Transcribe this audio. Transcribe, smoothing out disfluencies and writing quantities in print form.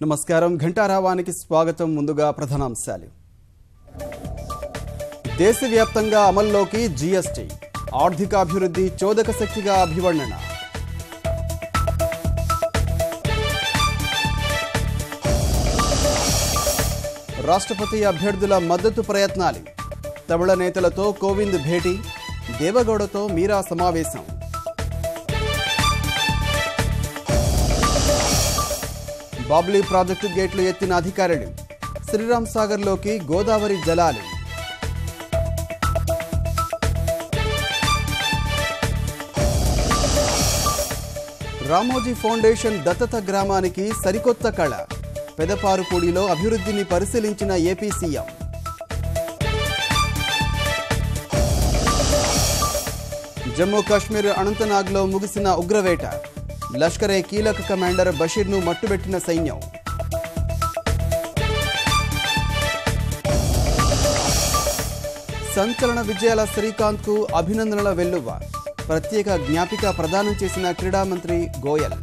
నమస్కారం ఘంటారావానికి స్వాగతం. ముందుగా ప్రధానాంశాలు. దేశవ్యాప్తంగా అమల్లోకి జీఎస్టీ, ఆర్థికాభివృద్ధి చోదక శక్తిగా అభివర్ణన. రాష్ట్రపతి అభ్యర్థుల మద్దతు ప్రయత్నాలు. తమిళ నేతలతో కోవింద్ భేటీ, దేవగౌడతో మీరా సమావేశం. బాబ్లీ ప్రాజెక్టు గేట్లు ఎత్తిన అధికారులు. శ్రీరామ్ సాగర్లోకి గోదావరి జలాలు. రామోజీ ఫౌండేషన్ దత్తత గ్రామానికి సరికొత్త కళ. పెదపారుపూడిలో అభివృద్ధిని పరిశీలించిన ఏపీ సీఎం. జమ్మూ కాశ్మీర్ అనంతనాగ్లో ముగిసిన ఉగ్రవేట. లష్కరే కీలక కమాండర్ బషీర్ను మట్టుబెట్టిన సైన్యం. సంచలన విజయాల శ్రీకాంత్కు అభినందనల వెల్లువ. ప్రత్యేక జ్ఞాపిక ప్రదానం చేసిన క్రీడా మంత్రి గోయల్.